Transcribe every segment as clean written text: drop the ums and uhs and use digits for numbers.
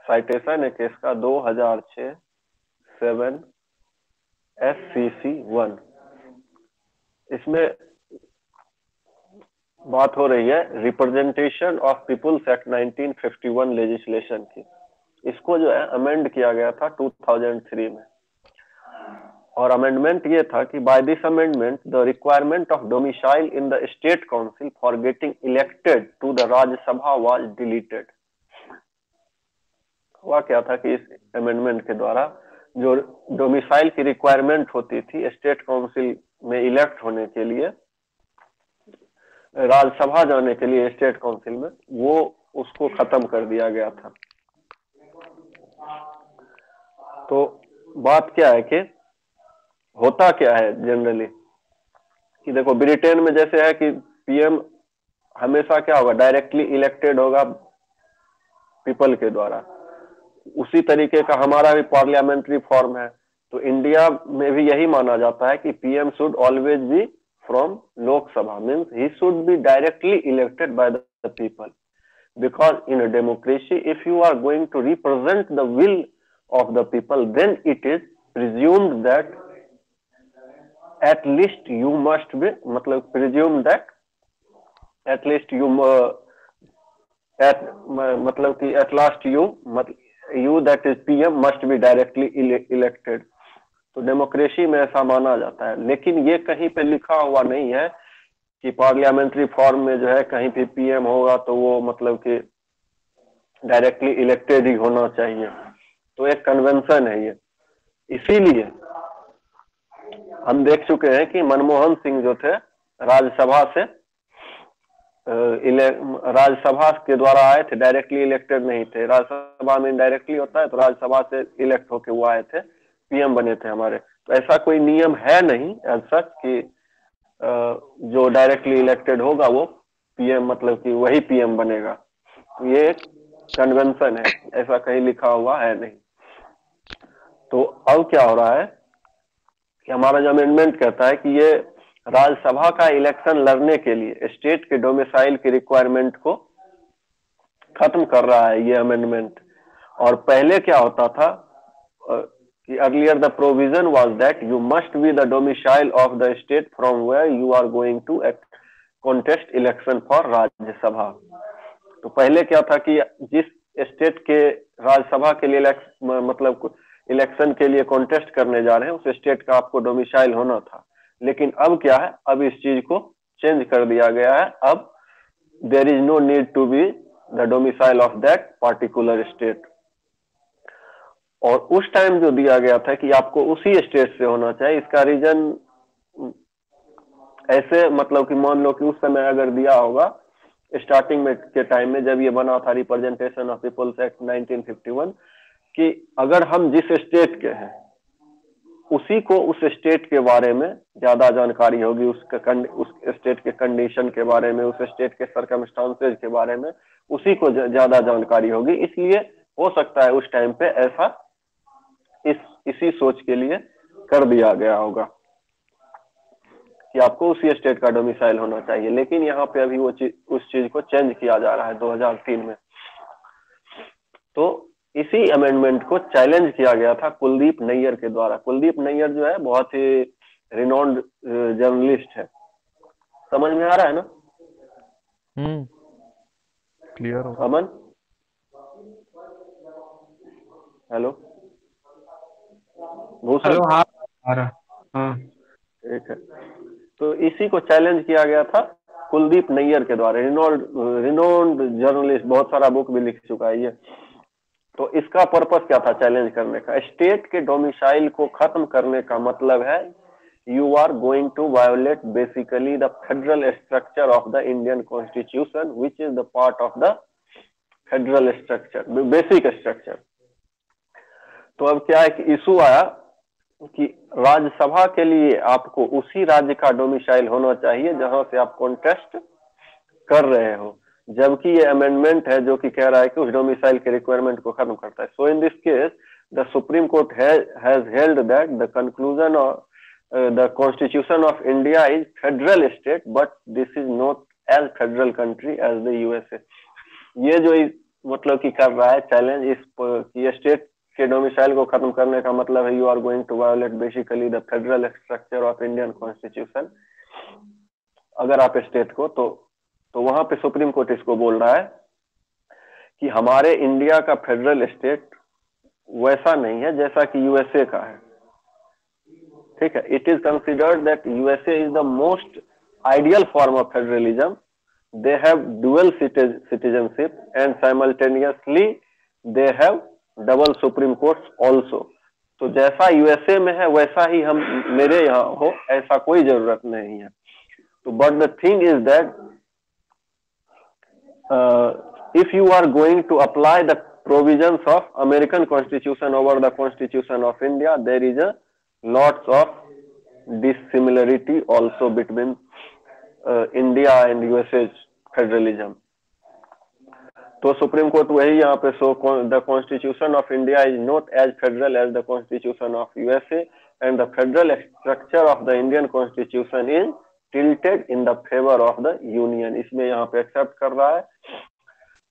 Citation है case का 2006 7 SCC 1। इसमें बात हो रही है representation of people's act 1951 legislation की। इसको जो है अमेंड किया गया था 2003 में, और अमेंडमेंट ये था कि by this amendment the requirement of domicile in the state council for getting elected to the Rajya Sabha was deleted. हुआ क्या था कि इस अमेंडमेंट के द्वारा जो डोमिसाइल की रिक्वायरमेंट होती थी स्टेट काउंसिल में इलेक्ट होने के लिए, राज्यसभा जाने के लिए स्टेट काउंसिल में, वो उसको खत्म कर दिया गया था। तो बात क्या है कि होता क्या है जनरली कि देखो ब्रिटेन में जैसे है कि पीएम हमेशा क्या होगा, डायरेक्टली इलेक्टेड होगा पीपल के द्वारा। उसी तरीके का हमारा भी पार्लियामेंट्री फॉर्म है। तो इंडिया में भी यही माना जाता है कि PM should always be from Lok Sabha, means he should be directly elected by the people, because in a democracy if you are going to represent the will of the people then it is presumed that at least you must be, मतलब presumed that at least you at मतलब कि at last you that is PM must be directly elected। तो democracy में ऐसा माना जाता है, लेकिन ये कहीं पे लिखा हुआ नहीं है कि पार्लियामेंट्री फॉर्म में जो है कहीं भी पीएम होगा तो वो मतलब कि डायरेक्टली इलेक्टेड ही होना चाहिए। तो एक कन्वेंशन है ये। इसीलिए हम देख चुके हैं कि मनमोहन सिंह जो थे राज्यसभा से राज्यसभा के द्वारा आए थे, डायरेक्टली इलेक्टेड नहीं थे। राज्यसभा में डायरेक्टली होता है, तो राज्यसभा से इलेक्ट होके वो आए थे, पीएम बने थे हमारे। तो ऐसा कोई नियम है नहीं एज सच कि जो डायरेक्टली इलेक्टेड होगा वो पीएम, मतलब कि वही पीएम बनेगा। ये एक कन्वेंशन है, ऐसा कहीं लिखा हुआ है नहीं। तो अब क्या हो रहा है कि हमारा जो अमेंडमेंट कहता है कि ये राज्यसभा का इलेक्शन लड़ने के लिए स्टेट के डोमिसाइल की रिक्वायरमेंट को खत्म कर रहा है ये अमेंडमेंट। और पहले क्या होता था कि earlier the provision was that you must be the domicile of the state from where you are going to contest election for Rajya Sabha. तो पहले क्या था कि जिस स्टेट के राज्यसभा के लिए मतलब इलेक्शन के लिए कॉन्टेस्ट करने जा रहे हैं उस स्टेट का आपको डोमिसाइल होना था। लेकिन अब क्या है, अब इस चीज को चेंज कर दिया गया है। अब there is no need to be the domicile of that particular state. और उस टाइम जो दिया गया था कि आपको उसी स्टेट से होना चाहिए, इसका रीजन ऐसे मतलब कि मान लो कि उस समय अगर दिया होगा स्टार्टिंग में के टाइम में जब ये बना था रिप्रेजेंटेशन ऑफ पीपल्स एक्ट 1951, कि अगर हम जिस स्टेट के हैं उसी को उस स्टेट के बारे में ज्यादा जानकारी होगी, उस स्टेट के कंडीशन के बारे में, उस स्टेट के सर्कमस्टांसेस के बारे में उसी को ज्यादा जानकारी होगी। इसलिए हो सकता है उस टाइम पे ऐसा इसी सोच के लिए कर दिया गया होगा कि आपको उसी स्टेट का डोमिसाइल होना चाहिए। लेकिन यहाँ पे अभी वो उस चीज को चेंज किया जा रहा है 2003 में। तो इसी अमेंडमेंट को चैलेंज किया गया था कुलदीप नैयर के द्वारा। कुलदीप नैयर जो है बहुत ही रिनोन्ड जर्नलिस्ट है। समझ में आ रहा है ना? क्लियर हो। अमन, हेलो भूषण। हेलो, हाँ आ रहा। हाँ ठीक है। तो इसी को चैलेंज किया गया था कुलदीप नैयर के द्वारा। रिनोन्ड जर्नलिस्ट, बहुत सारा बुक भी लिख चुका है ये। तो इसका पर्पस क्या था चैलेंज करने का? स्टेट के डोमिसाइल को खत्म करने का मतलब है you are going to violate basically the federal structure of the Indian constitution which is the part of the federal structure, basic structure. तो अब क्या है कि इशू आया कि राज्यसभा के लिए आपको उसी राज्य का डोमिसाइल होना चाहिए जहां से आप कॉन्टेस्ट कर रहे हो, जबकि ये अमेंडमेंट है जो कि कह रहा है कि उस डोमिसाइल के रिक्वायरमेंट को खत्म करता है। So in this case the supreme court has held that the conclusion of the constitution of India is federal state but this is not as federal country as the USA. ये जो मतलब कि कर रहा है चैलेंज इस कि state के डोमिसाइल को खत्म करने का मतलब है you are going to violate basically the federal structure of Indian constitution. अगर आप स्टेट को तो वहां पे सुप्रीम कोर्ट इसको बोल रहा है कि हमारे इंडिया का फेडरल स्टेट वैसा नहीं है जैसा कि यूएसए का है। ठीक है, it is considered that USA is the most ideal form of federalism. They have dual citizenship and simultaneously they have double supreme courts also. तो जैसा यूएसए में है वैसा ही हम मेरे यहाँ हो, ऐसा कोई जरूरत नहीं है। तो but the thing is that if you are going to apply the provisions of American Constitution over the Constitution of India, there is a lots of dissimilarity also between India and USA's federalism. तो supreme court वही यहाँ पे so the constitution of India is not as federal as the constitution of USA and the federal structure of the Indian constitution is tilted in the favour of the union. इसमें यहाँ पे accept कर रहा है।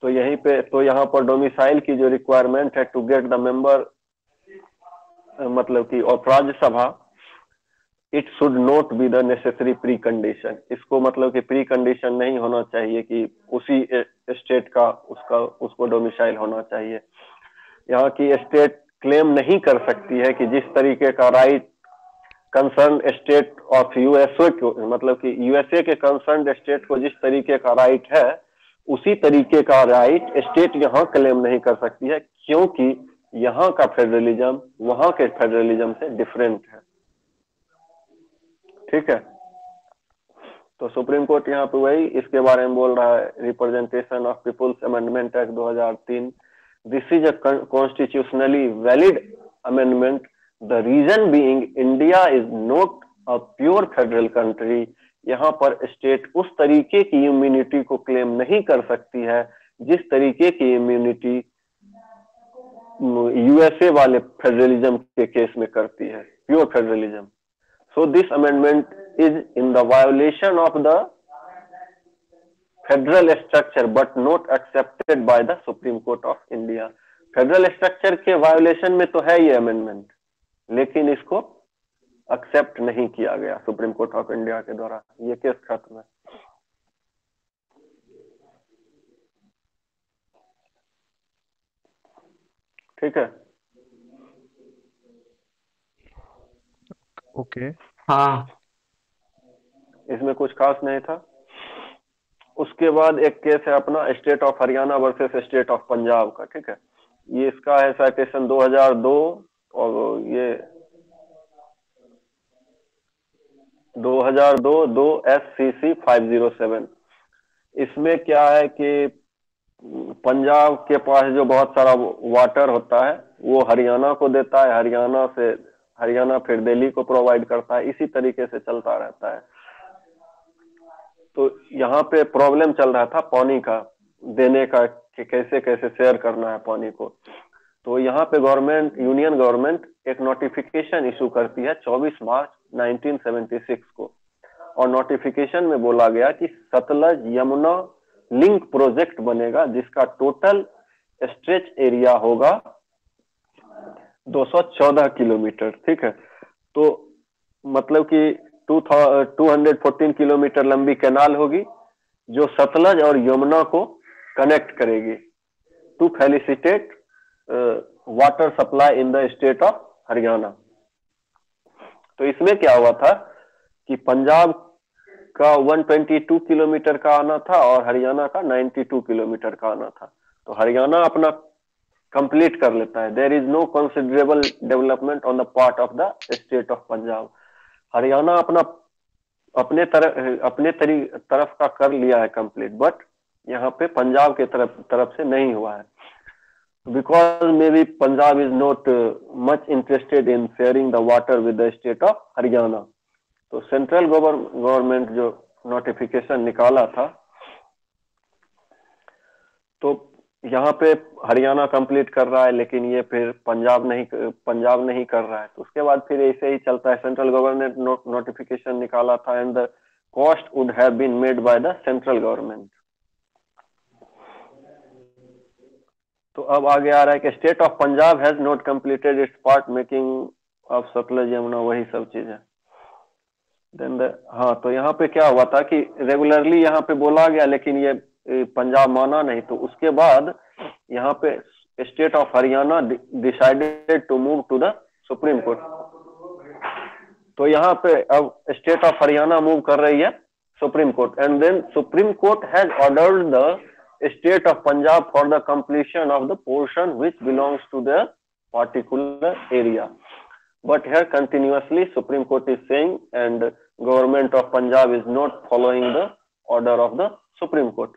तो यहीं पे तो यहाँ पर डोमिसाइल की जो रिक्वायरमेंट है टू गेट द मेंबर मतलब कि और Rajya Sabha, it should not be the necessary pre condition. इसको मतलब कि प्री कंडीशन नहीं होना चाहिए कि उसी स्टेट का उसको डोमिसाइल होना चाहिए। यहाँ की स्टेट क्लेम नहीं कर सकती है कि जिस तरीके का right concern state of USA को मतलब कि यूएसए के कंसर्न स्टेट को जिस तरीके का राइट है उसी तरीके का राइट स्टेट यहाँ क्लेम नहीं कर सकती है, क्योंकि यहाँ का फेडरलिज्म वहां के फेडरलिज्म से डिफरेंट है। ठीक है, तो सुप्रीम कोर्ट यहाँ पे वही इसके बारे में बोल रहा है, representation of people's amendment act 2003, this is a constitutionally valid amendment, the reason being India is not a pure federal country. यहाँ पर स्टेट उस तरीके की इम्यूनिटी को क्लेम नहीं कर सकती है जिस तरीके की इम्यूनिटी यूएसए वाले फेडरलिज्म के केस में करती है, pure federalism. So this amendment is in the violation of the federal structure but not accepted by the supreme court of India. Federal structure के वायोलेशन में तो है ये अमेंडमेंट, लेकिन इसको एक्सेप्ट नहीं किया गया सुप्रीम कोर्ट ऑफ इंडिया के द्वारा। ये केस खत्म है। ठीक है, ओके। हाँ इसमें कुछ खास नहीं था। उसके बाद एक केस है अपना state of Haryana versus state of Punjab का। ठीक है, ये इसका है साइटेशन 2002 और ये 2002 SCC 507। इसमें क्या है कि पंजाब के पास जो बहुत सारा वाटर होता है वो हरियाणा को देता है, हरियाणा फिर दिल्ली को प्रोवाइड करता है, इसी तरीके से चलता रहता है। तो यहाँ पे प्रॉब्लम चल रहा था पानी का देने का कि कैसे कैसे शेयर करना है पानी को। तो यहाँ पे यूनियन गवर्नमेंट एक नोटिफिकेशन इशू करती है 24 मार्च 1976 को, और नोटिफिकेशन में बोला गया कि सतलज यमुना लिंक प्रोजेक्ट बनेगा जिसका टोटल स्ट्रेच एरिया होगा 214 किलोमीटर। ठीक है, तो मतलब कि 214 किलोमीटर लंबी कैनाल होगी जो सतलज और यमुना को कनेक्ट करेगी to facilitate water supply in the state of Haryana. तो इसमें क्या हुआ था कि पंजाब का 122 किलोमीटर का आना था और हरियाणा का 92 किलोमीटर का आना था। तो हरियाणा अपना कंप्लीट कर लेता है। There is no considerable development on the part of the state of Punjab. Haryana अपने तरफ का कर लिया है कंप्लीट, बट यहाँ पे पंजाब के तरफ से नहीं हुआ है, because may be Punjab is not much interested in sharing the water with the state of Haryana. तो सेंट्रल गवर्नमेंट जो नोटिफिकेशन निकाला था तो यहाँ पे हरियाणा कंप्लीट कर रहा है, लेकिन ये फिर पंजाब नहीं कर रहा है। तो उसके बाद फिर ऐसे ही चलता है। सेंट्रल गवर्नमेंट नोटिफिकेशन निकाला था and the cost would have been made by the central government. तो अब आगे आ रहा है कि state of Punjab has not completed its part making of Sutlej Yamuna, वही सब चीज है। देन हाँ, तो यहाँ पे क्या हुआ था कि रेगुलरली यहाँ पे बोला गया, लेकिन ये पंजाब माना नहीं। तो उसके बाद यहाँ पे state of Haryana decided to move to the supreme court. तो यहाँ पे अब स्टेट ऑफ हरियाणा मूव कर रही है supreme court, and then supreme court has ordered the state of Punjab for the completion of the portion which belongs to the particular area. But here continuously Supreme Court is saying, and government of Punjab is not following the order of the Supreme Court.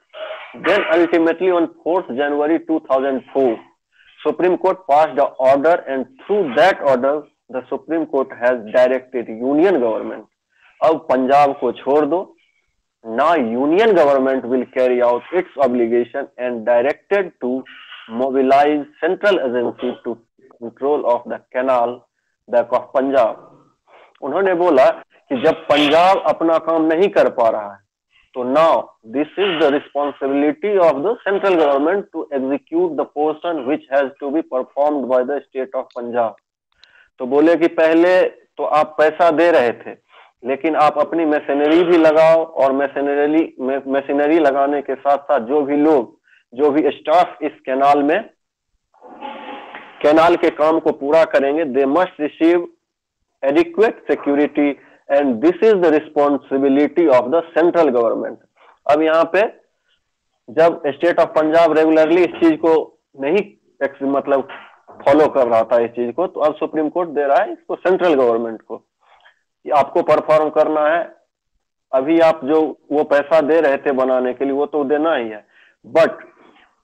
Then ultimately on 4th January 2004, Supreme Court passed the order, and through that order the Supreme Court has directed Union government, अब पंजाब को छोड़ दो, now Union government will carry out its obligation and directed to mobilize central agency to control of the canal back of Punjab. उन्होंने बोला कि जब पंजाब अपना काम नहीं कर पा रहा है, तो now this is the responsibility of the central government to execute the portion which has to be performed by the state of Punjab। तो बोले कि पहले तो आप पैसा दे रहे थे, लेकिन आप अपनी मशीनरी भी लगाओ, और मशीनरी लगाने के साथ साथ जो भी लोग, जो भी स्टाफ इस कैनाल के काम को पूरा करेंगे, they must receive adequate security, and this is the responsibility of the central government. अब यहाँ पे जब स्टेट ऑफ पंजाब रेगुलरली इस चीज को नहीं मतलब फॉलो कर रहा था इस चीज को, तो अब सुप्रीम कोर्ट दे रहा है इसको सेंट्रल गवर्नमेंट को कि आपको परफॉर्म करना है। अभी आप जो वो पैसा दे रहे थे बनाने के लिए, वो तो देना ही है, बट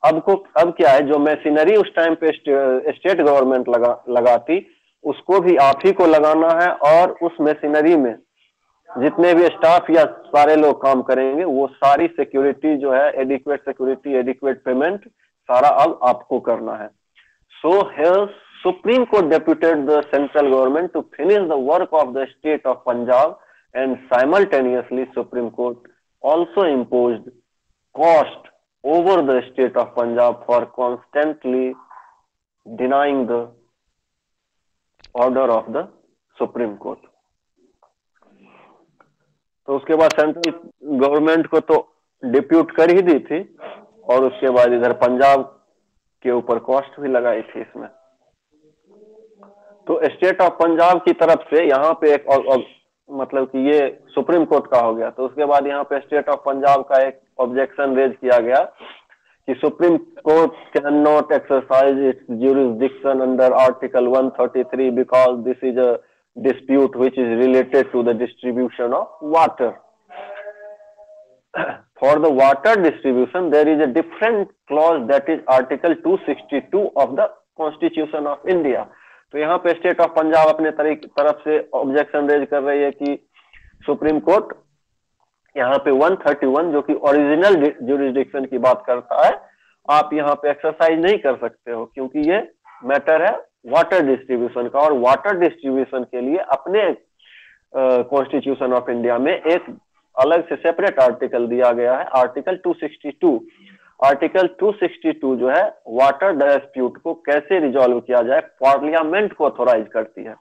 अब क्या है, जो मशीनरी उस टाइम पे स्टेट गवर्नमेंट लगाती, उसको भी आप ही को लगाना है, और उस मशीनरी में जितने भी स्टाफ या सारे लोग काम करेंगे, वो सारी सिक्योरिटी जो है, एडिक्वेट सिक्योरिटी, एडिक्वेट पेमेंट, सारा अब आपको करना है। So here Supreme Court deputed the central government to finish the work of the state of Punjab, and simultaneously Supreme Court also imposed cost over the state of Punjab for constantly denying the order of the Supreme Court। तो उसके बाद central government को तो depute कर ही दी थी, और उसके बाद इधर पंजाब के ऊपर कॉस्ट भी लगाई थी इसमें। तो स्टेट ऑफ पंजाब की तरफ से यहाँ पे एक मतलब कि ये सुप्रीम कोर्ट का हो गया। तो उसके बाद यहाँ पे स्टेट ऑफ पंजाब का एक ऑब्जेक्शन रेज किया गया कि supreme court can not exercise it's jurisdiction under article 133 because this is a dispute which is related to the distribution of water। For the water distribution there is a different clause, that is article 262 of the Constitution of India। तो यहाँ पे state of Punjab अपने तरफ से objection raise कर रही है कि सुप्रीम कोर्ट यहाँ पे 131 जो कि ओरिजिनल ज्यूरिसडिक्शन की बात करता है, आप यहाँ पे एक्सरसाइज नहीं कर सकते हो, क्योंकि ये मैटर है वाटर डिस्ट्रीब्यूशन का, और वाटर डिस्ट्रीब्यूशन के लिए अपने कॉन्स्टिट्यूशन ऑफ इंडिया में एक अलग से सेपरेट आर्टिकल दिया गया है, आर्टिकल 262। आर्टिकल 262 जो है वाटर डिस्प्यूट को कैसे रिजॉल्व किया जाए, पार्लियामेंट को ऑथोराइज करती है।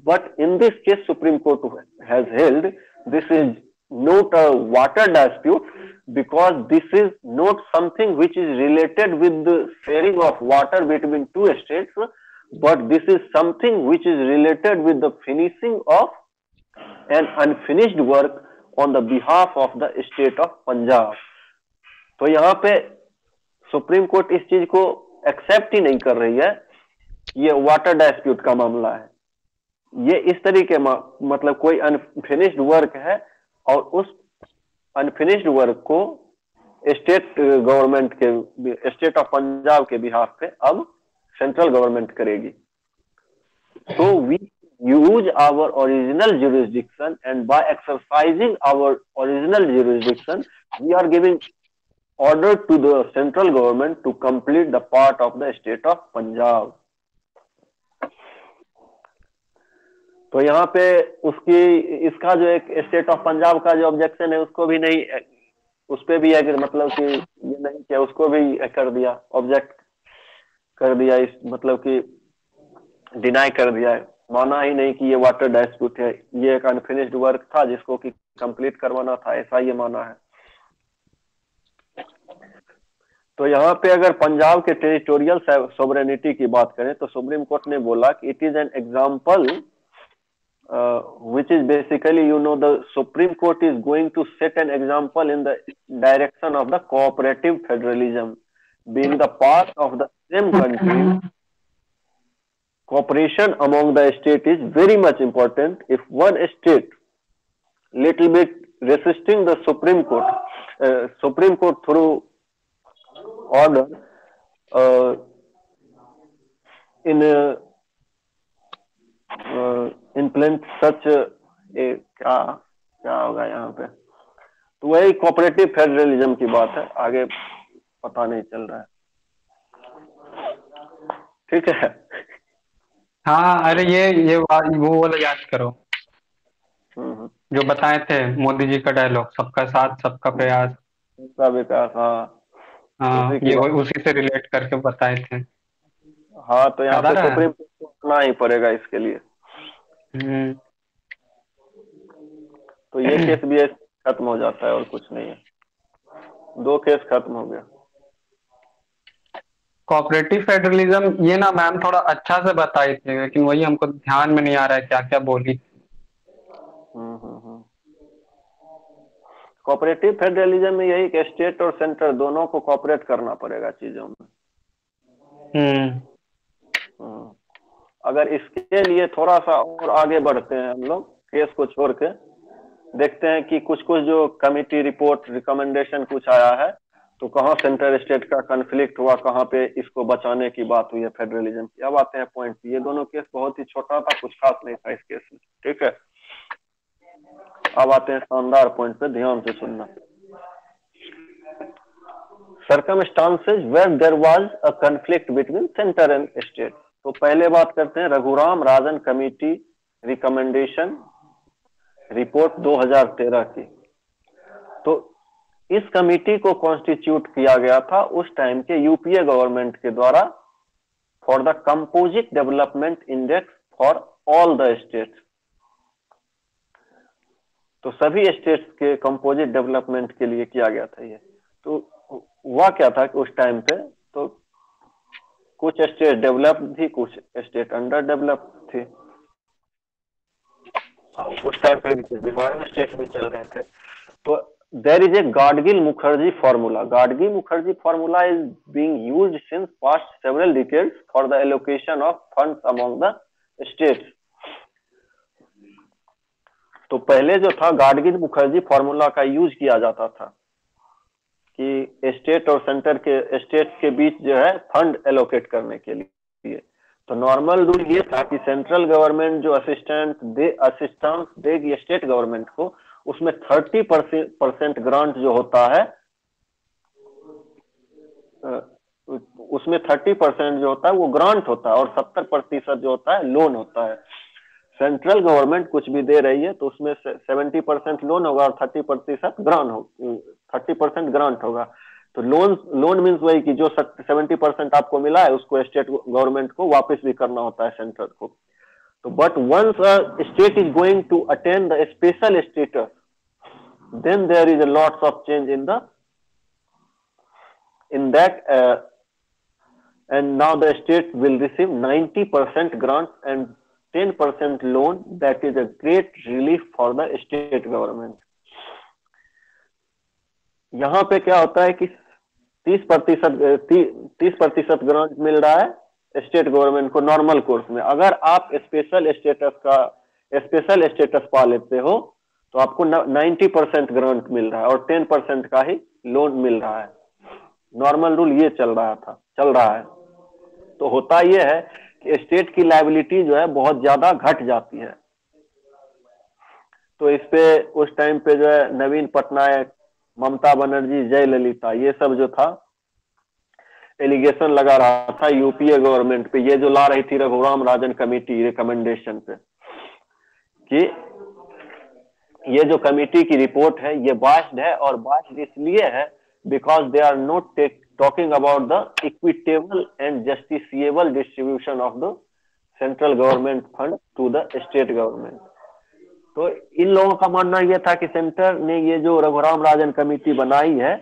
But in this case supreme court has held this is not a water dispute, because this is not something which is related with the sharing of water between two states, but this is something which is related with the finishing of an unfinished work on the behalf of the state of Punjab। तो यहाँ पे supreme court इस चीज को accept ही नहीं कर रही है, ये वाटर डिस्प्यूट का मामला है, ये इस तरीके मतलब कोई अनफिनिश्ड वर्क है, और उस अनफिनिश्ड वर्क को स्टेट गवर्नमेंट के, स्टेट ऑफ पंजाब के बिहाफ पे अब सेंट्रल गवर्नमेंट करेगी। So we use our original jurisdiction, and by exercising our original jurisdiction we are giving order to the central government to complete the part of the state of Punjab। तो यहाँ पे इसका जो एक state of Punjab का जो objection है, उसको भी नहीं, उस पे भी मतलब कि ये नहीं किया, उसको भी कर दिया ऑब्जेक्ट। कर दिया, इस मतलब कि डिनाई कर दिया है, माना ही नहीं कि ये वाटर डिस्प्यूट है, ये एक अनफिनिश्ड वर्क था जिसको कि कंप्लीट करवाना था, ऐसा ये माना है। तो यहाँ पे अगर पंजाब के टेरिटोरियल सोवरेनिटी की बात करें तो सुप्रीम कोर्ट ने बोला कि it is an example which is basically, the Supreme Court is going to set an example in the direction of the cooperative federalism. Being the part of the same country, cooperation among the state is very much important. If one state little bit resisting the Supreme Court through order in implement such a क्या होगा यहाँ पे, तो वही cooperative federalism की बात है, आगे पता नहीं चल रहा है। ठीक है। हाँ, अरे वो वाला याद करो जो बताए थे मोदी जी का डायलॉग, सबका साथ सबका प्रयास। सबका विकास, हाँ। हाँ, उसी की ये बात, उसी से रिलेट करके बताए थे। हाँ। तो यहाँ याद आ पे रहा है। सुप्रीम कोर्ट को उठना ही पड़ेगा इसके लिए। तो ये केस भी खत्म हो जाता है और कुछ नहीं है, 2 केस खत्म हो गया। कोऑपरेटिव फेडरलिज्म ये ना मैम थोड़ा अच्छा से बताई थी, लेकिन वही हमको ध्यान में नहीं आ रहा है क्या क्या बोली। कोऑपरेटिव फेडरलिज्म में यही कि स्टेट और सेंटर दोनों को कोऑपरेट करना पड़ेगा चीजों में। अगर इसके लिए थोड़ा सा और आगे बढ़ते हैं हम लोग, केस को छोड़ के देखते हैं कि कुछ कुछ जो कमिटी रिपोर्ट रिकमेंडेशन कुछ आया है, तो कहाँ सेंटर स्टेट का कन्फ्लिक्ट हुआ, कहाँ पे इसको बचाने की बात हुई है फेडरलिज्म की। अब आते हैं पॉइंट पे। ये दोनों केस बहुत ही छोटा था, कुछ खास नहीं था इस केस में। ठीक है, अब आते हैं शानदार पॉइंट पे, ध्यान से सुनना। Circumstances where there was a conflict between center and state। तो पहले बात करते हैं Raghuram Rajan committee recommendation report 2013 की। तो इस कमेटी को कॉन्स्टिट्यूट किया गया था उस टाइम के यूपीए गवर्नमेंट के द्वारा for the composite development index for all the states. तो सभी स्टेट्स के कंपोजिट डेवलपमेंट के लिए किया गया था ये। तो हुआ क्या था कि उस टाइम पे तो कुछ स्टेट डेवलप्ड थी, कुछ स्टेट अंडर डेवलप्ड थी। उस टाइम पे कुछ डिमांड स्टेट भी चल रहे थे। तो there is a Gadgil Mukherjee formula. Gadgil Mukherjee formula is being used since past several decades for the allocation of funds among the states. तो पहले जो था गाडगिल मुखर्जी फॉर्मूला का यूज किया जाता था कि स्टेट और सेंटर के स्टेट के बीच जो है फंड एलोकेट करने के लिए। तो नॉर्मल रूल ये था कि सेंट्रल गवर्नमेंट जो असिस्टेंस देगी स्टेट गवर्नमेंट को, उसमें 30% ग्रांट जो होता है, उसमें 30% जो होता है वो ग्रांट होता है और 70% जो होता है लोन होता है। सेंट्रल गवर्नमेंट कुछ भी दे रही है तो उसमें 70% लोन होगा और 30% ग्रांट होगा। तो लोन मीन्स वही कि जो 70% आपको मिला है उसको स्टेट गवर्नमेंट को वापस भी करना होता है सेंट्रल को। तो but once state is going to attain the special status, then there is a lots of change in that and now the state will receive 90% grants and 10% loan. That is a great relief for the state government. यहाँ पे क्या होता है कि 30% grant मिल रहा है state government को normal course में। अगर आप स्पेशल स्टेटस पा लेते हो तो आपको 90% ग्रांट मिल रहा है और 10% का ही लोन मिल रहा है। नॉर्मल रूल ये चल रहा है। तो होता ये है कि स्टेट की लायबिलिटी जो है बहुत ज्यादा घट जाती है। तो इस पे उस टाइम पे जो है नवीन पटनायक, ममता बनर्जी, जयललिता, ये सब जो था एलिगेशन लगा रहा था यूपीए गवर्नमेंट पे, ये जो ला रही थी रघुराम राजन कमेटी रिकमेंडेशन पे, कि ये जो कमेटी की रिपोर्ट है ये बाइस्ड है। और बाइस्ड इसलिए है because they are not talking about the equitable and justiciable distribution of the central government fund to the state government. तो इन लोगों का मानना यह था कि सेंटर ने ये जो रघुराम राजन कमेटी बनाई है,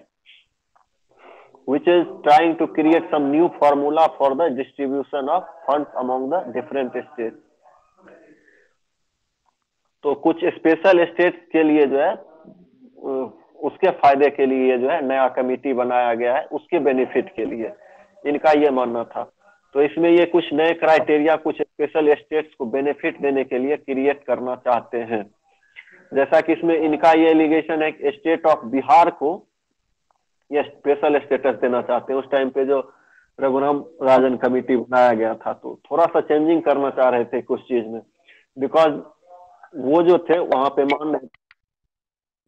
which is trying to create some new formula for the distribution of funds among the different states. तो कुछ स्पेशल स्टेट्स के लिए जो है उसके फायदे के लिए जो है नया कमेटी बनाया गया है, उसके बेनिफिट के लिए इनका ये मानना था। तो इसमें ये कुछ नए क्राइटेरिया कुछ स्पेशल स्टेट्स को बेनिफिट देने के लिए क्रिएट करना चाहते हैं। जैसा कि इसमें इनका ये एलिगेशन है कि स्टेट ऑफ बिहार को ये स्पेशल स्टेटस देना चाहते हैं। उस टाइम पे जो रघुराम राजन कमेटी बनाया गया था तो थोड़ा सा चेंजिंग करना चाह रहे थे कुछ चीज में, बिकॉज वो जो थे वहां पे मान रहे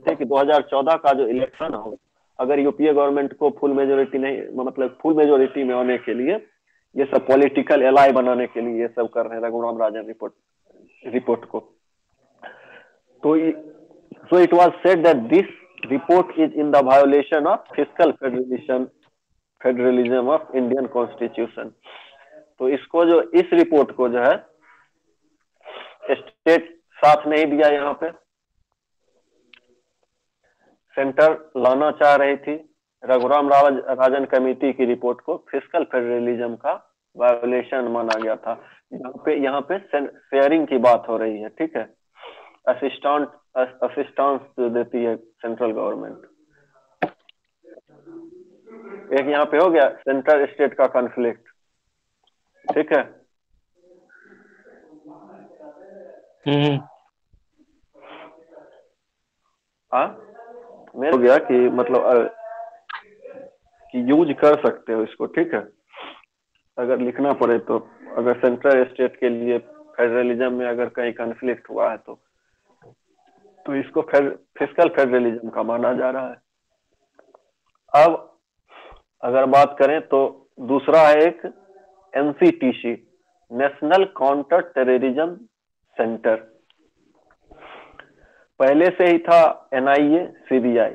थे कि 2014 का जो इलेक्शन हो, अगर यूपीए गवर्नमेंट को फुल मेजोरिटी नहीं, मतलब फुल मेजोरिटी में होने के लिए ये सब पॉलिटिकल एलाई बनाने के लिए ये सब कर रहे हैं रघुराम राजन रिपोर्ट को। तो so it was said that this report is in the violation of fiscal federalism of Indian constitution. तो इसको जो इस रिपोर्ट को जो है स्टेट साथ नहीं दिया, यहाँ पे सेंटर लाना चाह रही थी। रघुराम राजन कमेटी की रिपोर्ट को फिस्कल फेडरलिज्म का वायोलेशन माना गया था। यहाँ पे शेयरिंग की बात हो रही है, ठीक है, असिस्टेंस जो देती है सेंट्रल गवर्नमेंट। एक यहाँ पे हो गया सेंट्रल स्टेट का कॉन्फ्लिक्ट, ठीक है। मेरे हो गया कि मतलब कि यूज कर सकते हो इसको, ठीक है, अगर लिखना पड़े तो। अगर सेंट्रल स्टेट के लिए फेडरलिज्म में अगर कहीं कॉन्फ्लिक्ट हुआ है तो इसको फिस्कल फेडरलिज्म का माना जा रहा है। अब अगर बात करें तो दूसरा है एक NCTC, national counter terrorism centre. पहले से ही था एनआईए, सीबीआई।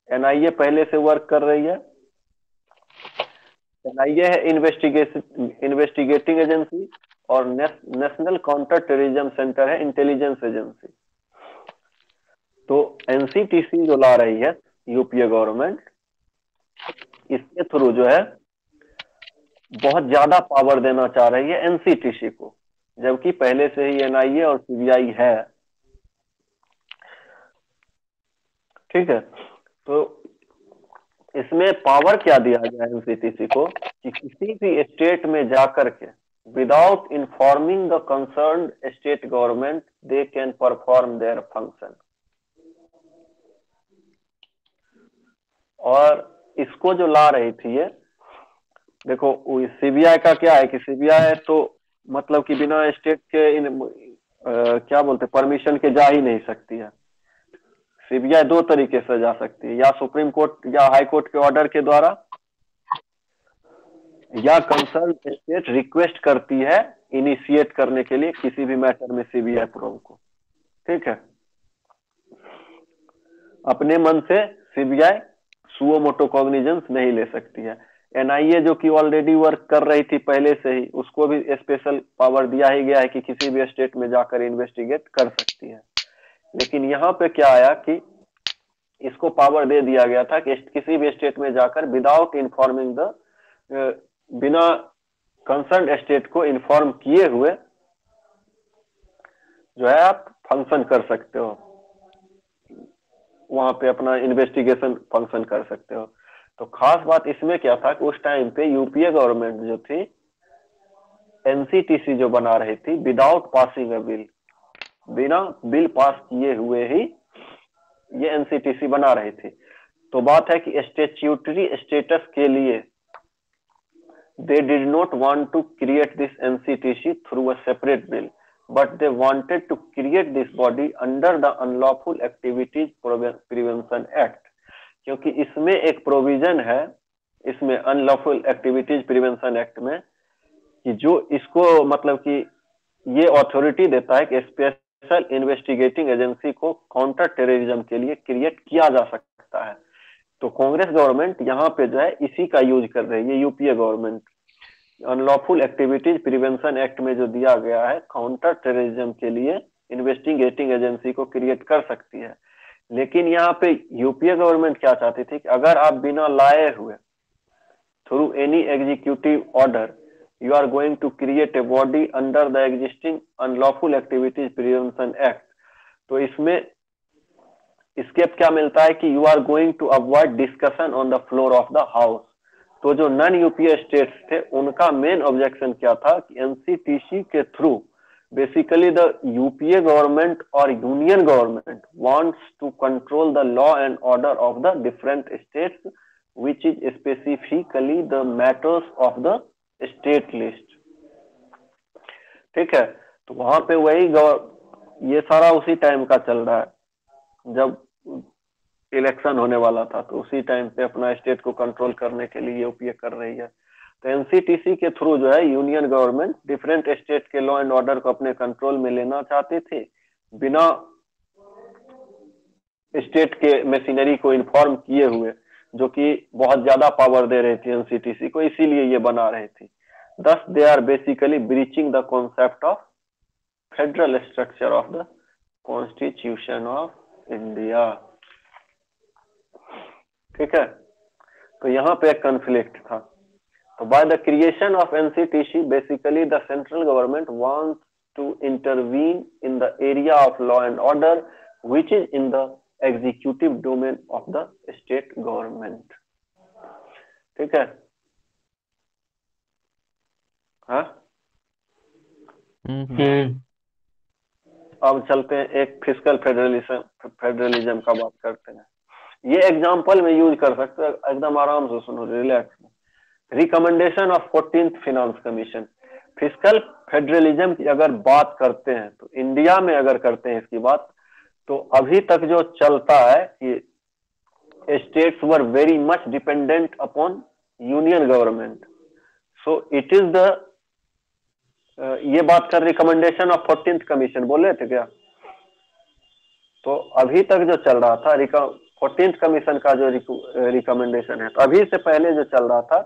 एनआईए पहले से वर्क कर रही है। एनआईए है इन्वेस्टिगेटिंग एजेंसी और नेशनल काउंटर टेररिज्म सेंटर है इंटेलिजेंस एजेंसी। तो एनसीटीसी जो ला रही है यूपीए गवर्नमेंट, इसके थ्रू जो है बहुत ज्यादा पावर देना चाह रही है एनसीटीसी को, जबकि पहले से ही एनआईए और सीबीआई है, ठीक है। तो इसमें पावर क्या दिया गया है एनसीटीसी को कि किसी भी स्टेट में जाकर के without informing the concerned state government they can perform their function. और इसको जो ला रही थी ये देखो, सीबीआई का क्या है कि सीबीआई तो मतलब कि बिना स्टेट के क्या बोलते परमिशन के जा ही नहीं सकती है। सीबीआई दो तरीके से जा सकती है, या सुप्रीम कोर्ट या हाई कोर्ट के ऑर्डर के द्वारा, या कंसर्न स्टेट रिक्वेस्ट करती है इनिशिएट करने के लिए किसी भी मैटर में सीबीआई प्रोब को, ठीक है। अपने मन से सीबीआई सुओ मोटो कॉग्निजेंस नहीं ले सकती है। एनआईए जो कि ऑलरेडी वर्क कर रही थी पहले से ही, उसको भी स्पेशल पावर दिया ही गया है कि किसी भी स्टेट में जाकर इन्वेस्टिगेट कर सकती है। लेकिन यहाँ पे क्या आया कि इसको पावर दे दिया गया था कि किसी भी स्टेट में जाकर विदाउट इन्फॉर्मिंग द, बिना कंसर्न स्टेट को इन्फॉर्म किए हुए जो है आप फंक्शन कर सकते हो, वहां पे अपना इन्वेस्टिगेशन फंक्शन कर सकते हो। तो खास बात इसमें क्या था कि उस टाइम पे यूपीए गवर्नमेंट जो थी, एनसीटीसी जो बना रही थी विदाउट पासिंग अ बिल, बिना बिल पास किए हुए ही ये एनसीटीसी बना रही थी। तो बात है कि स्टैट्यूटरी स्टेटस के लिए they did not want to create this NCTC through a separate bill, but they wanted to create this body under the Unlawful Activities Prevention Act, क्योंकि इसमें एक प्रोविजन है इसमें अनलॉफुल एक्टिविटीज प्रिवेंशन एक्ट में कि जो इसको मतलब कि ये अथॉरिटी देता है कि स्पेशल इन्वेस्टिगेटिंग एजेंसी को काउंटर टेररिज्म के लिए क्रिएट किया जा सकता है। तो कांग्रेस गवर्नमेंट यहाँ पे जो है इसी का यूज कर रही है, UPA government. Unlawful activities prevention act में जो दिया गया है, काउंटर टेररिज्म के लिए इन्वेस्टिगेटिंग एजेंसी को क्रिएट कर सकती है। लेकिन यहाँ पे यूपीए गवर्नमेंट क्या चाहती थी कि अगर आप बिना लाए हुए through any executive order you are going to create a body under the existing unlawful activities prevention act, तो इसमें escape क्या मिलता है कि you are going to avoid discussion on the floor of the house। तो जो non UPA states थे उनका मेन ऑब्जेक्शन क्या था कि एनसीटीसी के through basically the UPA government और union government wants to control the law and order of the different states which is specifically the matters of the state list. ठीक है, तो वहां पे वही ये सारा उसी टाइम का चल रहा है जब इलेक्शन होने वाला था, तो उसी टाइम पे अपना स्टेट को कंट्रोल करने के लिए यूपीए कर रही है। तो एनसीटीसी के थ्रू जो है यूनियन गवर्नमेंट डिफरेंट स्टेट के लॉ एंड ऑर्डर को अपने कंट्रोल में लेना चाहते थे, बिना स्टेट के मशीनरी को इन्फॉर्म किए हुए, जो कि बहुत ज्यादा पावर दे रही थी एनसीटीसी को, इसीलिए ये बना रही थी। Thus they are basically breaching the concept of federal structure of the Constitution of India। ठीक है, तो यहाँ पे एक कॉन्फ्लिक्ट था। तो by the creation of NCTC basically the central government wants to intervene in the area of law and order which is in the executive domain of the state government। ठीक है, हाँ। अब चलते हैं एक फिस्कल फेडरलिज्म का बात करते हैं। ये एग्जांपल में यूज कर सकते हैं, एकदम आराम से सुनो, relax. Recommendation of 14th finance commission. Fiscal federalism की अगर बात करते हैं तो इंडिया में अगर करते हैं इसकी बात, तो अभी तक जो चलता है कि states were very much dependent upon union government. So it is the ये बात कर रिकमेंडेशन ऑफ 14th कमीशन बोल रहे थे क्या? तो अभी तक जो चल रहा था 14th कमीशन का जो रिकमेंडेशन है, तो अभी से पहले जो चल रहा था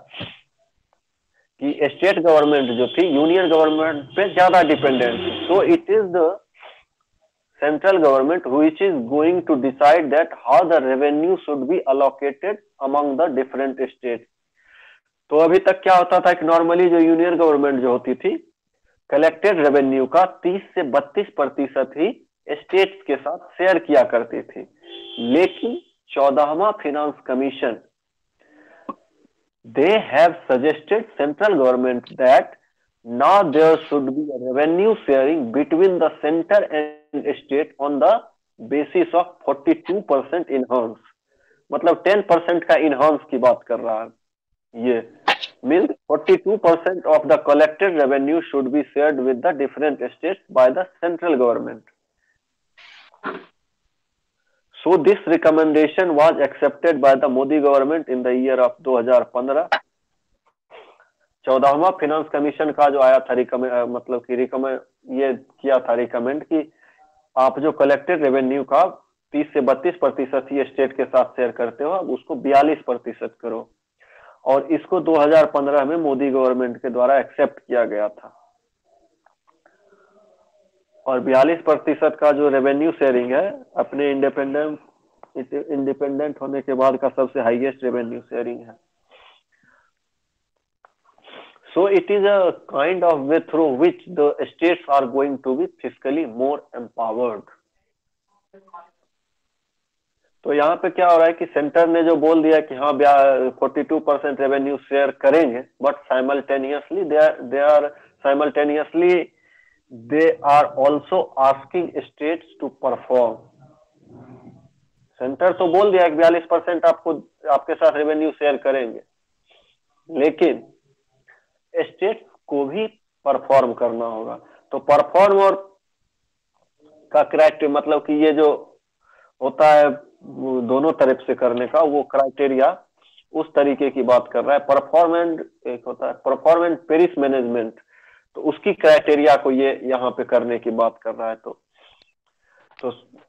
कि स्टेट गवर्नमेंट जो थी यूनियन गवर्नमेंट पे ज्यादा डिपेंडेंट थी। So it is the central government which is going to decide that how the revenue should be allocated among the different state. तो अभी तक क्या होता था कि नॉर्मली जो यूनियन गवर्नमेंट जो होती थी, कलेक्टेड रेवेन्यू का 30 से 32% ही स्टेट्स के साथ शेयर किया करती थी। लेकिन 14वां finance commission they have suggested central government that now there should be a revenue sharing between the center and state on the basis of 42% enhance। मतलब 10% का enhance की बात कर रहा है। ये means 42% of the collected revenue should be shared with the different states by the central government। So this recommendation was accepted by the Modi government in the year of 2015। 14वां finance commission का जो आया था मतलब कि ये किया था रिकमेंड कि आप जो कलेक्टेड रेवेन्यू का 30 से 32% ही स्टेट के साथ शेयर करते हो, अब उसको 42% करो। और इसको 2015 में मोदी गवर्नमेंट के द्वारा एक्सेप्ट किया गया था। और 42% का जो रेवेन्यू शेयरिंग है अपने इंडिपेंडेंट होने के बाद का सबसे हाईएस्ट रेवेन्यू शेयरिंग है। So it is a kind of way through which the states are going to be fiscally more empowered। तो यहाँ पे क्या हो रहा है कि सेंटर ने जो बोल दिया कि हाँ 42% रेवेन्यू शेयर करेंगे, but simultaneously they are also asking states to perform। Centre तो बोल दिया कि 42% आपके साथ रेवेन्यू शेयर करेंगे, लेकिन स्टेट को भी परफॉर्म करना होगा। तो परफॉर्म और का क्राइटेरिया मतलब कि ये जो होता है दोनों तरफ से करने का, वो क्राइटेरिया उस तरीके की बात कर रहा है। परफॉर्मेंस एक होता है परफॉर्मेंस पेरिस मैनेजमेंट, तो उसकी क्राइटेरिया को ये यहाँ पे करने की बात कर रहा है। तो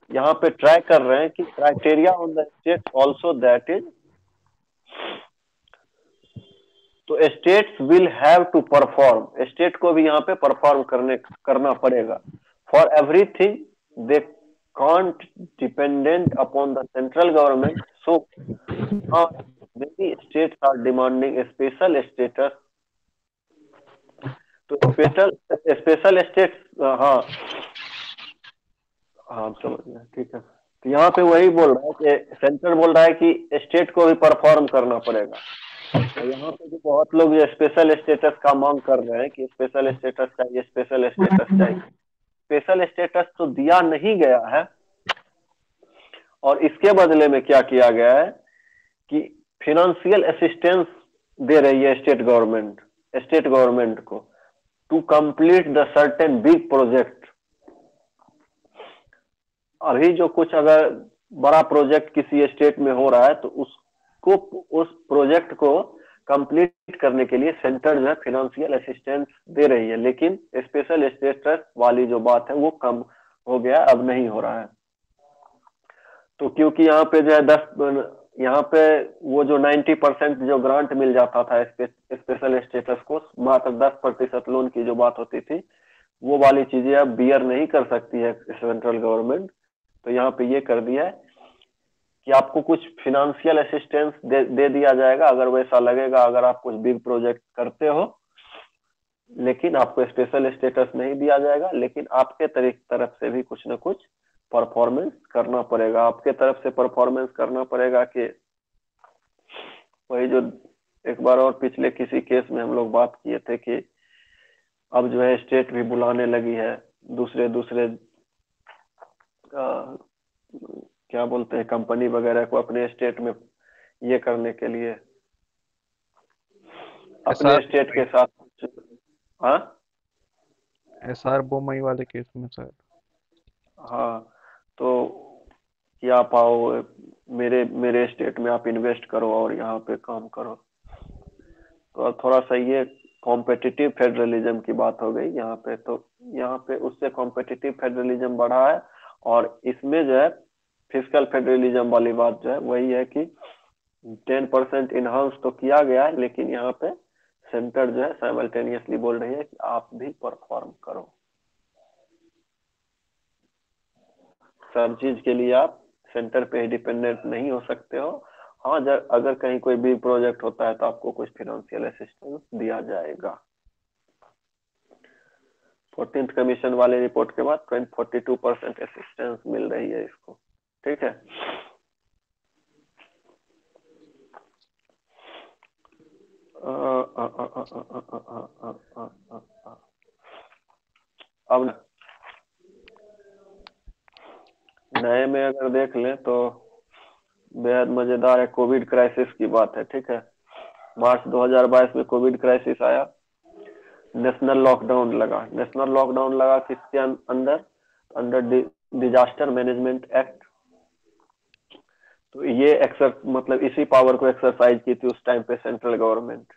यहाँ पे ट्राई कर रहे हैं कि criteria on the state also that is तो states will have to perform, state को भी यहाँ पे परफॉर्म करना पड़ेगा। For everything they can't dependent upon the central government, so many states are demanding special status. तो स्पेशल स्पेशल स्टेट्स, हाँ हाँ समझ गया, ठीक है। तो यहाँ पे वही बोल रहा है कि सेंटर बोल रहा है कि स्टेट को भी परफॉर्म करना पड़ेगा। तो यहाँ पे भी बहुत लोग ये स्पेशल स्टेटस का मांग कर रहे हैं कि स्पेशल स्टेटस चाहिए, स्पेशल स्टेटस चाहिए। स्पेशल स्टेटस तो दिया नहीं गया है, और इसके बदले में क्या किया गया है कि फिनेंशियल असिस्टेंस दे रही है स्टेट गवर्नमेंट को to complete the certain big project. अभी जो कुछ अगर बड़ा प्रोजेक्ट किसी स्टेट में हो रहा है तो उस प्रोजेक्ट को कंप्लीट करने के लिए सेंटर जो है फिनेंशियल असिस्टेंस दे रही है, लेकिन स्पेशल स्टेटस वाली जो बात है वो कम हो गया, अब नहीं हो रहा है। तो क्योंकि यहाँ पे जो है यहाँ पे वो जो 90% जो ग्रांट मिल जाता था स्पेशल स्टेटस को, मात्र 10% लोन की जो बात होती थी, वो वाली चीजें अब बियर नहीं कर सकती है सेंट्रल गवर्नमेंट। तो यहाँ पे ये कर दिया है कि आपको कुछ फिनेंशियल असिस्टेंस दे दिया जाएगा अगर वैसा लगेगा, अगर आप कुछ बिग प्रोजेक्ट करते हो, लेकिन आपको स्पेशल स्टेटस नहीं दिया जाएगा, लेकिन आपके तरफ से भी कुछ ना कुछ परफॉर्मेंस करना पड़ेगा। आपके तरफ से परफॉर्मेंस करना पड़ेगा कि वही जो एक बार और पिछले किसी केस में हम लोग बात किए थे कि अब जो है स्टेट भी बुलाने लगी है दूसरे क्या बोलते हैं कंपनी वगैरह को अपने स्टेट में ये करने के लिए, अपने स्टेट के साथ। हाँ SR बोमई वाले केस में सर। हाँ, तो कि आप आओ मेरे स्टेट में आप इन्वेस्ट करो और यहाँ पे काम करो। तो अब थोड़ा सा ये कॉम्पिटिटिव फेडरलिज्म की बात हो गई यहाँ पे। तो यहाँ पे उससे कॉम्पिटिटिव फेडरलिज्म बढ़ा है, और इसमें जो है फिजिकल फेडरलिज्म वाली बात जो है वही है कि 10% इनहाउस तो किया गया है, लेकिन यहाँ पे सेंटर जो है साइमल्टेनियसली बोल रही है कि आप भी परफॉर्म करो, सब चीज के लिए आप सेंटर पे ही डिपेंडेंट नहीं हो सकते हो। हाँ, अगर कहीं कोई भी प्रोजेक्ट होता है तो आपको कुछ फिनेंशियल असिस्टेंस दिया जाएगा। 14th कमीशन वाले रिपोर्ट के बाद 42% असिस्टेंस मिल रही है इसको, ठीक है। अब नए में अगर देख लें तो बेहद मजेदार है, कोविड क्राइसिस की बात है, ठीक है। मार्च 2022 में कोविड क्राइसिस आया, नेशनल लॉकडाउन लगा किसके अंडर डिजास्टर मैनेजमेंट एक्ट। तो ये मतलब इसी पावर को एक्सरसाइज की थी उस टाइम पे central government.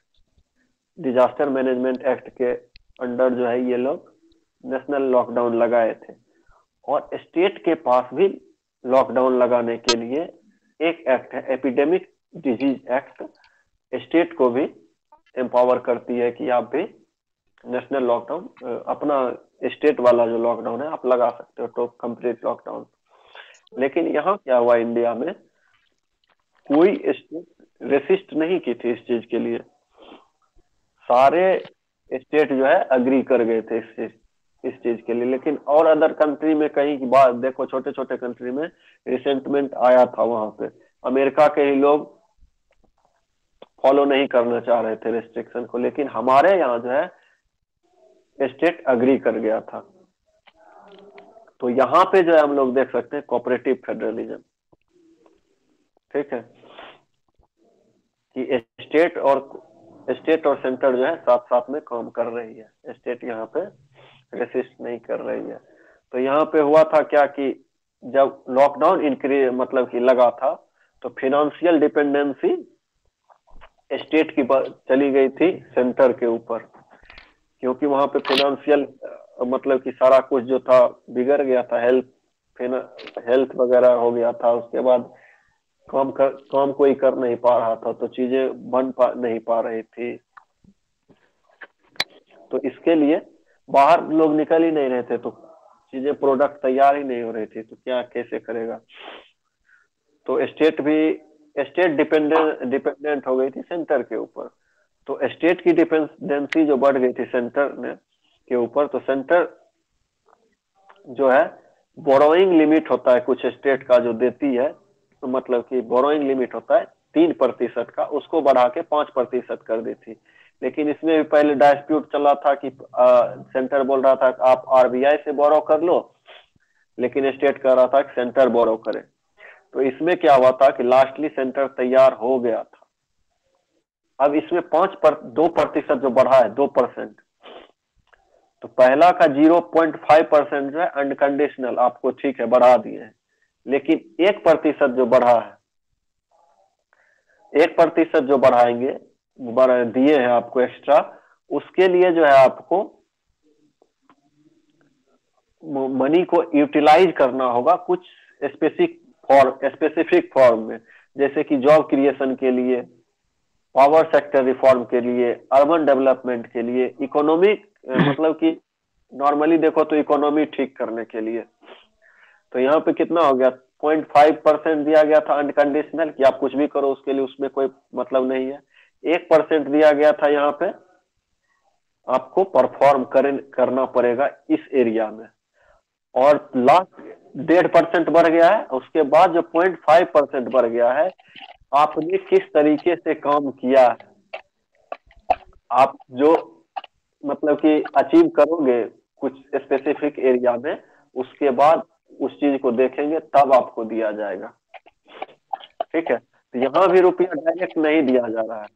Disaster management act के अंडर जो है ये लोग नेशनल लॉकडाउन लगाए थे, और स्टेट के पास भी लॉकडाउन लगाने के लिए एक एक्ट है, एपिडेमिक डिजीज एक्ट। स्टेट को भी एम्पावर करती है कि आप भी नेशनल लॉकडाउन अपना स्टेट वाला जो लॉकडाउन है आप लगा सकते हो, तो कंप्लीट लॉकडाउन। लेकिन यहाँ क्या हुआ, इंडिया में कोई स्टेट रेसिस्ट नहीं की थी इस चीज के लिए, सारे स्टेट जो है अग्री कर गए थे इस चीज के लिए। लेकिन और अदर कंट्री में कहीं की बात देखो, छोटे छोटे कंट्री में रिसेंटमेंट आया था, वहां पे अमेरिका के ही लोग फॉलो नहीं करना चाह रहे थे रेस्ट्रिक्शन को, लेकिन हमारे यहाँ जो है स्टेट अग्री कर गया था। तो यहाँ पे जो है हम लोग देख सकते हैं कोऑपरेटिव फेडरलिज्म, ठीक है, कि स्टेट और सेंटर जो है साथ साथ में काम कर रही है, स्टेट यहाँ पे रेसिस्ट नहीं कर रही है। तो यहाँ पे हुआ था क्या कि जब लॉकडाउन मतलब कि लगा था, तो फिनेंशियल डिपेंडेंसी स्टेट की चली गई थी सेंटर के ऊपर, क्योंकि वहां पे फिनेंशियल मतलब कि सारा कुछ जो था बिगड़ गया था, हेल्थ वगैरह हो गया था। उसके बाद काम कोई कर नहीं पा रहा था, तो चीजें नहीं पा रही थी। तो इसके लिए बाहर लोग निकल ही नहीं रहे थे, तो चीजें प्रोडक्ट तैयार ही नहीं हो रही थी, तो क्या कैसे करेगा। तो स्टेट डिपेंडेंट हो गई थी सेंटर के ऊपर। तो स्टेट की डिपेंडेंसी जो बढ़ गई थी सेंटर ने के ऊपर, तो सेंटर जो है बोरोइंग लिमिट होता है कुछ स्टेट का जो देती है, तो मतलब कि बोरोइंग लिमिट होता है 3% का, उसको बढ़ा के 5% कर दी थी। लेकिन इसमें भी पहले डिस्प्यूट चला था कि सेंटर बोल रहा था कि आप आरबीआई से बोरो कर लो, लेकिन स्टेट कह रहा था कि सेंटर बोरो करे। तो इसमें क्या हुआ था कि लास्टली सेंटर तैयार हो गया था। अब इसमें 2% जो बढ़ा है 2%, तो पहला का 0.5% जो है अनकंडीशनल, आपको ठीक है बढ़ा दिए हैं, लेकिन 1% जो बढ़ा है, 1% जो बढ़ाएंगे दिए हैं आपको एक्स्ट्रा, उसके लिए जो है आपको मनी को यूटिलाइज करना होगा कुछ स्पेसिफिक फॉर्म में, जैसे कि जॉब क्रिएशन के लिए, पावर सेक्टर रिफॉर्म के लिए, अर्बन डेवलपमेंट के लिए, इकोनॉमिक मतलब कि नॉर्मली देखो तो इकोनॉमी ठीक करने के लिए। तो यहाँ पे कितना हो गया, 0.5% दिया गया था अनकंडीशनल कि आप कुछ भी करो उसके लिए, उसमें कोई मतलब नहीं है। 1% दिया गया था यहाँ पे आपको परफॉर्म करना पड़ेगा इस एरिया में, और लास्ट 1.5% बढ़ गया है। उसके बाद जो 0.5% बढ़ गया है, आपने किस तरीके से काम किया है, आप जो मतलब कि अचीव करोगे कुछ स्पेसिफिक एरिया में, उसके बाद उस चीज को देखेंगे तब आपको दिया जाएगा। ठीक है, तो यहाँ भी रुपया डायरेक्ट नहीं दिया जा रहा है।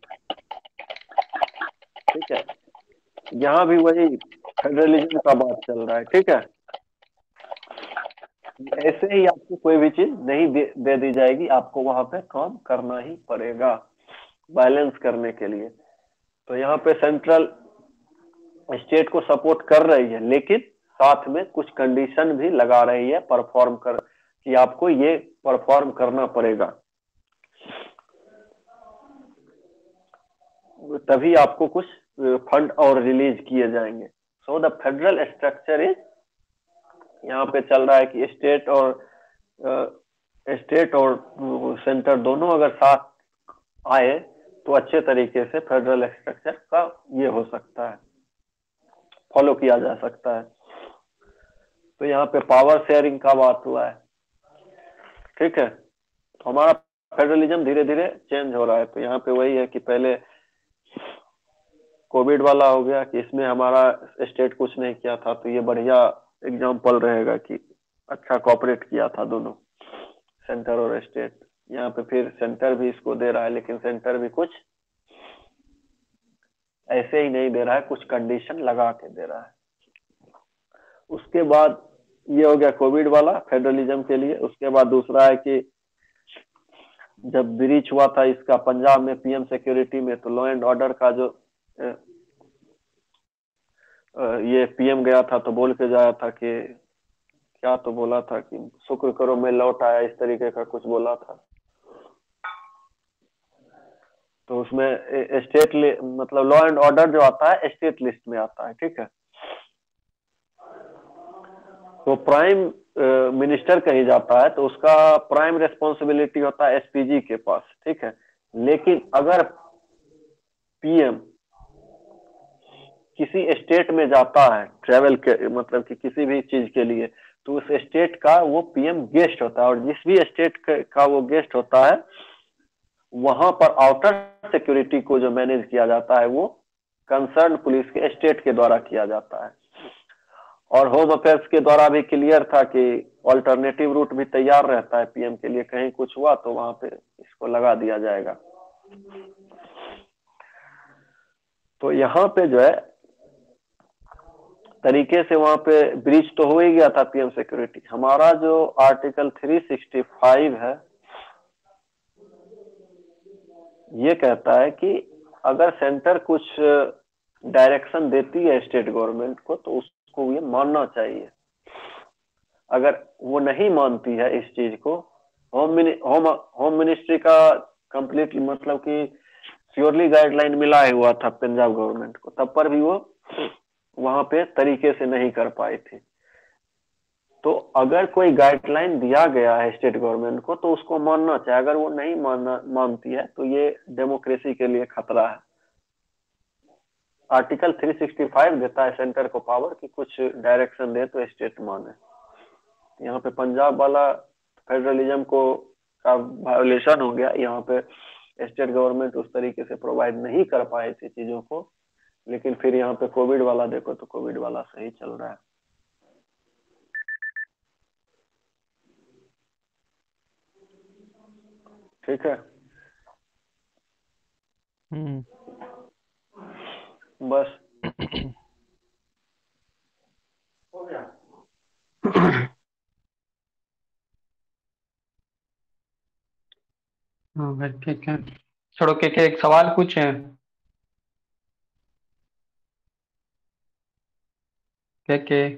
ठीक है, यहाँ भी वही फेडरलिज्म का बात चल रहा है। ठीक है, ऐसे ही आपको कोई भी चीज नहीं दे दी जाएगी, आपको वहां पे काम करना ही पड़ेगा बैलेंस करने के लिए। तो यहाँ पे सेंट्रल स्टेट को सपोर्ट कर रही है, लेकिन साथ में कुछ कंडीशन भी लगा रही है कि आपको ये परफॉर्म करना पड़ेगा, तभी आपको कुछ फंड और रिलीज किए जाएंगे। So the federal structure is, यहाँ पे चल रहा है कि स्टेट और सेंटर दोनों अगर साथ आए तो अच्छे तरीके से फेडरल स्ट्रक्चर का ये हो सकता है, फॉलो किया जा सकता है। तो यहाँ पे पावर शेयरिंग का बात हुआ है। ठीक है, तो हमारा फेडरलिज्म धीरे धीरे चेंज हो रहा है। तो यहाँ पे वही है कि पहले कोविड वाला हो गया कि इसमें हमारा स्टेट कुछ नहीं किया था, तो ये बढ़िया एग्जाम्पल रहेगा कि अच्छा कोऑपरेट किया था दोनों, सेंटर और स्टेट। यहाँ पे फिर सेंटर भी इसको दे रहा है, लेकिन सेंटर भी कुछ ऐसे ही नहीं दे रहा है, कुछ कंडीशन लगा के दे रहा है। उसके बाद ये हो गया कोविड वाला फेडरलिज्म के लिए। उसके बाद दूसरा है कि जब ब्रीच हुआ था इसका पंजाब में पीएम सिक्योरिटी में, तो लॉ एंड ऑर्डर का जो ये पीएम गया था तो बोल के जाया था कि क्या तो बोला था कि शुक्र करो मैं लौट आया, इस तरीके का कुछ बोला था। तो उसमें स्टेट मतलब लॉ एंड ऑर्डर जो आता है स्टेट लिस्ट में आता है। ठीक है, तो प्राइम मिनिस्टर कहीं जाता है तो उसका प्राइम रेस्पॉन्सिबिलिटी होता है एसपीजी के पास। ठीक है, लेकिन अगर पीएम किसी स्टेट में जाता है ट्रेवल के मतलब कि किसी भी चीज के लिए, तो उस स्टेट का वो पीएम गेस्ट होता है, और जिस भी स्टेट का वो गेस्ट होता है वहां पर आउटर सिक्योरिटी को जो मैनेज किया जाता है वो कंसर्न पुलिस के स्टेट के द्वारा किया जाता है। और होम अफेयर्स के द्वारा भी क्लियर था कि ऑल्टरनेटिव रूट भी तैयार रहता है पीएम के लिए, कहीं कुछ हुआ तो वहां पे इसको लगा दिया जाएगा। तो यहाँ पे जो है तरीके से वहां पे ब्रीच तो हो ही गया था पीएम सिक्योरिटी। हमारा जो आर्टिकल 365 है ये कहता है कि अगर सेंटर कुछ डायरेक्शन देती है स्टेट गवर्नमेंट को तो उसको ये मानना चाहिए। अगर वो नहीं मानती है इस चीज को होम मिनिस्ट्री का कंप्लीटली मतलब कि श्योरली गाइडलाइन मिला ही हुआ था पंजाब गवर्नमेंट को, तब पर भी वो वहां पे तरीके से नहीं कर पाई थी। तो अगर कोई गाइडलाइन दिया गया है स्टेट गवर्नमेंट को तो उसको मानना चाहिए। अगर वो नहीं मानती है तो ये डेमोक्रेसी के लिए खतरा है। आर्टिकल 365 देता है सेंटर को पावर कि कुछ डायरेक्शन दे तो स्टेट माने। यहाँ पे पंजाब वाला फेडरलिज्म को का वायोलेशन हो गया। यहाँ पे स्टेट गवर्नमेंट उस तरीके से प्रोवाइड नहीं कर पाए थे चीजों को, लेकिन फिर यहाँ पे कोविड वाला देखो तो कोविड वाला सही चल रहा है। ठीक है, हम्म। बस हो गया। हाँ भाई ठीक है, छोड़ो। के एक सवाल पूछे। के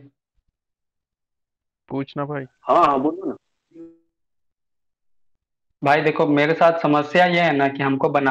पूछना भाई। हाँ हाँ बोलो ना। भाई देखो, मेरे साथ समस्या ये है ना कि हमको बनाना